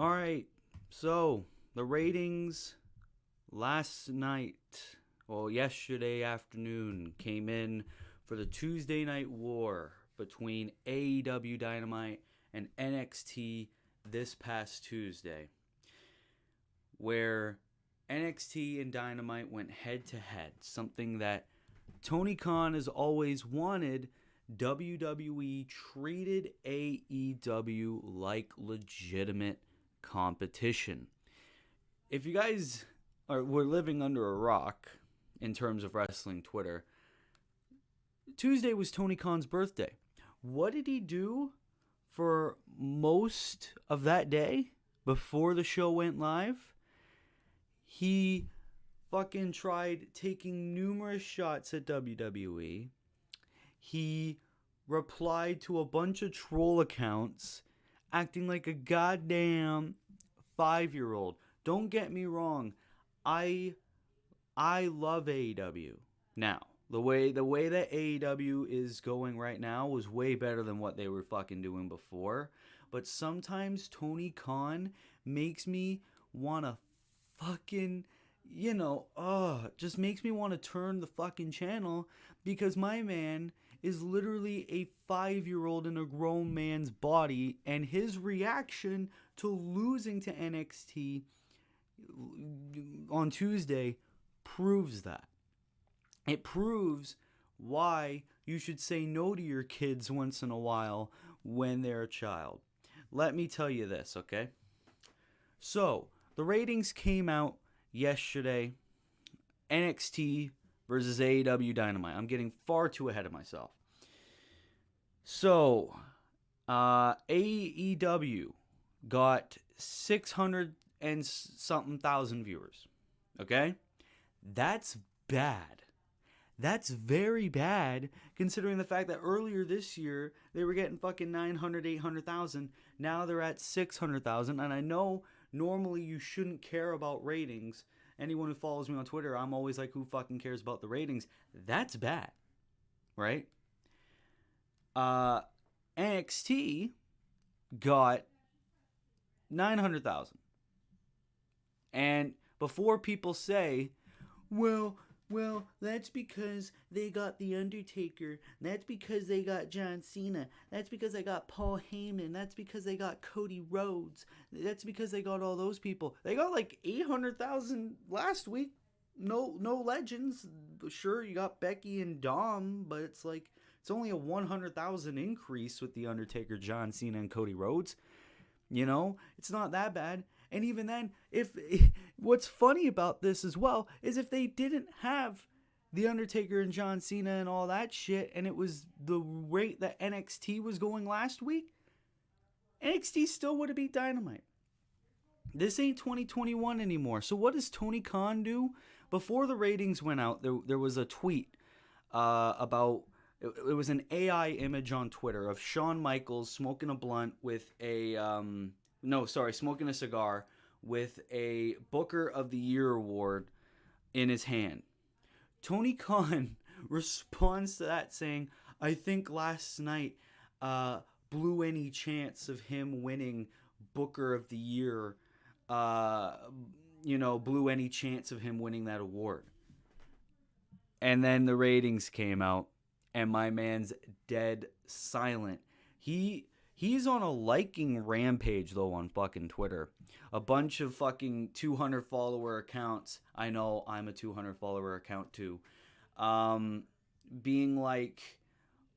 All right. So, the ratings last night, yesterday afternoon, came in for the Tuesday Night War between AEW Dynamite and NXT this past Tuesday, where NXT and Dynamite went head to head, something that Tony Khan has always wanted. WWE treated AEW like legitimate competition. If you guys were living under a rock in terms of wrestling Twitter, Tuesday was Tony Khan's birthday. What did he do for most of that day before the show went live? He fucking tried taking numerous shots at WWE. He replied to a bunch of troll accounts acting like a goddamn 5-year-old. Don't get me wrong. I love AEW. Now, the way that AEW is going right now was way better than what they were fucking doing before. But sometimes Tony Khan makes me want to fucking, just makes me want to turn the fucking channel, because my man is literally a 5-year-old in a grown man's body, and his reaction to losing to NXT on Tuesday proves that. It proves why you should say no to your kids once in a while when they're a child. Let me tell you this, okay? So, the ratings came out yesterday. NXT versus AEW Dynamite. I'm getting far too ahead of myself. So, AEW got 600 and something thousand viewers. Okay? That's bad. That's very bad, considering the fact that earlier this year they were getting fucking 900, 800,000. Now they're at 600,000. And I know normally you shouldn't care about ratings. Anyone who follows me on Twitter, I'm always like, who fucking cares about the ratings? That's bad, right? NXT got 900,000. And before people say, well, that's because they got The Undertaker. That's because they got John Cena. That's because they got Paul Heyman. That's because they got Cody Rhodes. That's because they got all those people. They got like 800,000 last week. No legends. Sure, you got Becky and Dom, but it's like, it's only a 100,000 increase with The Undertaker, John Cena, and Cody Rhodes. It's not that bad. And even then, what's funny about this as well is if they didn't have The Undertaker and John Cena and all that shit, and it was the rate that NXT was going last week, NXT still would have beat Dynamite. This ain't 2021 anymore. So what does Tony Khan do? Before the ratings went out, there was a tweet about... It was an AI image on Twitter of Shawn Michaels smoking a blunt with smoking a cigar with a Booker of the Year award in his hand. Tony Khan responds to that saying, I think last night blew any chance of him winning Booker of the Year, blew any chance of him winning that award. And then the ratings came out, and my man's dead silent. He's on a liking rampage, though, on fucking Twitter. A bunch of fucking 200 follower accounts. I know, I'm a 200 follower account too. Being like,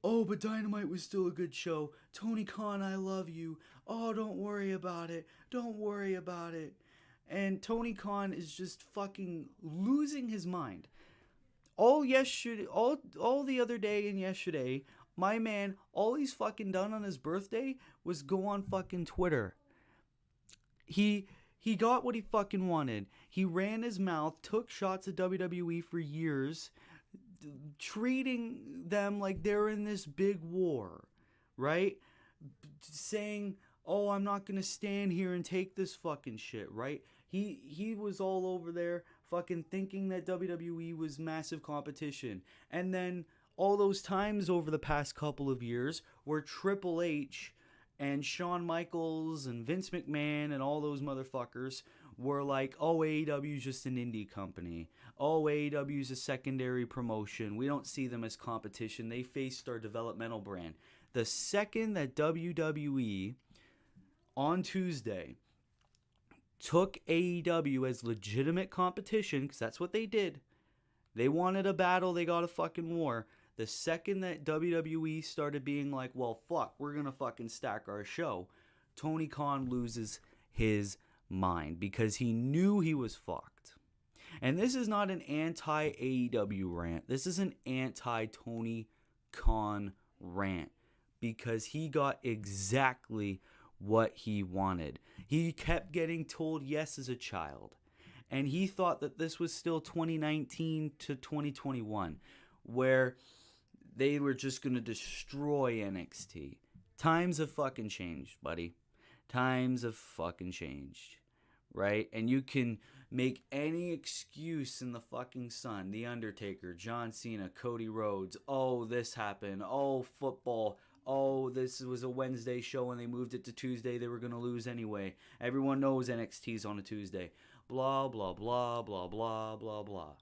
oh, but Dynamite was still a good show. Tony Khan, I love you. Oh, don't worry about it. Don't worry about it. And Tony Khan is just fucking losing his mind. All the other day and yesterday, my man, all he's fucking done on his birthday was go on fucking Twitter. He got what he fucking wanted. He ran his mouth, took shots at WWE for years, treating them like they're in this big war, right? Saying, oh, I'm not going to stand here and take this fucking shit, right? He was all over there fucking thinking that WWE was massive competition. And then all those times over the past couple of years where Triple H And Shawn Michaels and Vince McMahon and all those motherfuckers were like, oh, AEW is just an indie company. Oh, AEW is a secondary promotion. We don't see them as competition. They faced our developmental brand. The second that WWE on Tuesday took AEW as legitimate competition, because that's what they did. They wanted a battle, they got a fucking war. The second that WWE started being like, well, fuck, we're going to fucking stack our show, Tony Khan loses his mind because he knew he was fucked. And this is not an anti-AEW rant. This is an anti-Tony Khan rant because he got exactly what he wanted. He kept getting told yes as a child. And he thought that this was still 2019 to 2021, where they were just going to destroy NXT. Times have fucking changed, buddy. Times have fucking changed, right? And you can make any excuse in the fucking sun. The Undertaker, John Cena, Cody Rhodes. Oh, this happened. Oh, football. Oh, this was a Wednesday show and they moved it to Tuesday. They were going to lose anyway. Everyone knows NXT's on a Tuesday. Blah, blah, blah, blah, blah, blah, blah.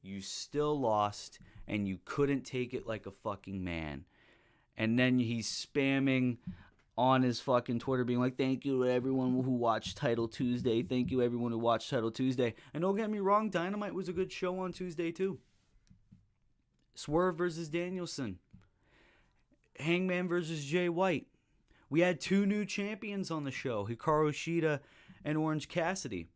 You still lost and you couldn't take it like a fucking man. And then he's spamming on his fucking Twitter being like, thank you to everyone who watched Title Tuesday. Thank you everyone who watched Title Tuesday. And don't get me wrong, Dynamite was a good show on Tuesday too. Swerve versus Danielson. Hangman versus Jay White. We had 2 new champions on the show, Hikaru Shida and Orange Cassidy.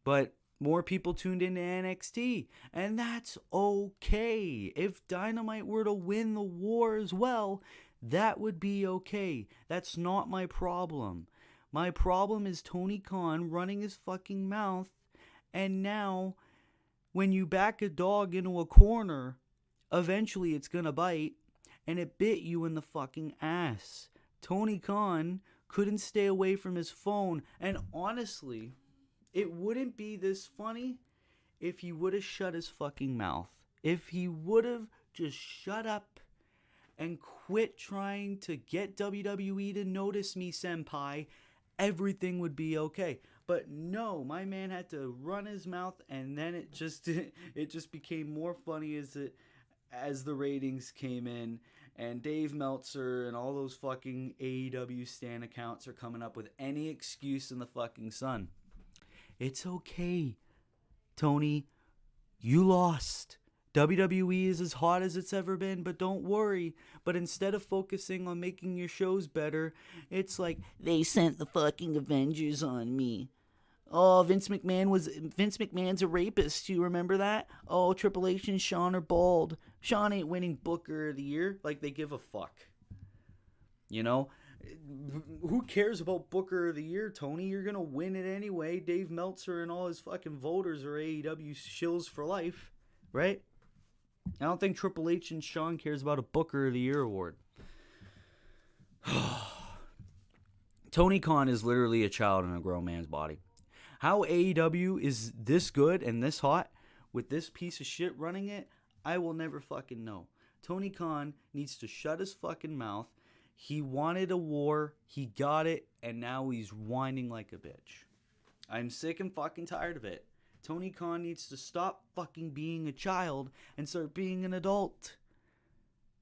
But more people tuned into NXT, and that's okay. If Dynamite were to win the war as well, that would be okay. That's not my problem. My problem is Tony Khan running his fucking mouth, and now when you back a dog into a corner, eventually it's gonna bite, and it bit you in the fucking ass. Tony Khan couldn't stay away from his phone, and honestly, it wouldn't be this funny if he would have shut his fucking mouth. If he would have just shut up and quit trying to get WWE to notice me, senpai, everything would be okay. But no, my man had to run his mouth, and then it just became more funny as the ratings came in, and Dave Meltzer and all those fucking AEW stan accounts are coming up with any excuse in the fucking sun. It's okay, Tony. You lost. WWE is as hot as it's ever been, but don't worry. But instead of focusing on making your shows better, it's like, they sent the fucking Avengers on me. Oh, Vince McMahon's a rapist. You remember that? Oh, Triple H and Shawn are bald. Shawn ain't winning Booker of the Year. Like, they give a fuck. You know? Who cares about Booker of the Year, Tony? You're going to win it anyway. Dave Meltzer and all his fucking voters are AEW shills for life, right? I don't think Triple H and Shawn cares about a Booker of the Year award. Tony Khan is literally a child in a grown man's body. How AEW is this good and this hot with this piece of shit running it, I will never fucking know. Tony Khan needs to shut his fucking mouth. He wanted a war, he got it, and now he's whining like a bitch. I'm sick and fucking tired of it. Tony Khan needs to stop fucking being a child and start being an adult.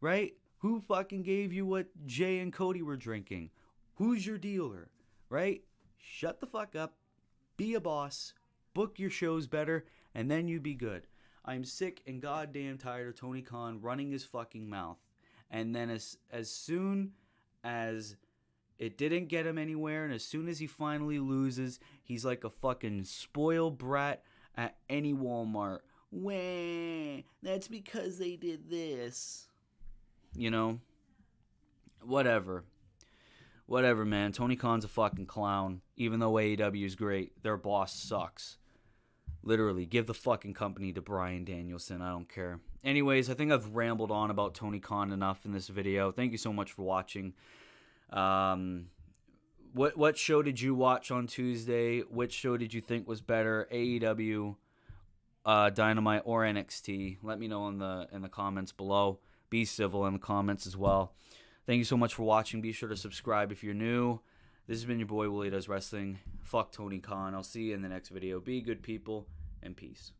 Right? Who fucking gave you what Jay and Cody were drinking? Who's your dealer? Right? Shut the fuck up. Be a boss. Book your shows better, and then you be good. I'm sick and goddamn tired of Tony Khan running his fucking mouth. And then as soon as it didn't get him anywhere, and as soon as he finally loses, he's like a fucking spoiled brat at any Walmart. Wah, that's because they did this. You know? Whatever. Whatever, man. Tony Khan's a fucking clown. Even though AEW is great, their boss sucks. Literally, give the fucking company to Bryan Danielson. I don't care. Anyways, I think I've rambled on about Tony Khan enough in this video. Thank you so much for watching. What show did you watch on Tuesday? Which show did you think was better? AEW, Dynamite, or NXT? Let me know in the comments below. Be civil in the comments as well. Thank you so much for watching. Be sure to subscribe if you're new. This has been your boy, Willie Does Wrestling. Fuck Tony Khan. I'll see you in the next video. Be good people, and peace.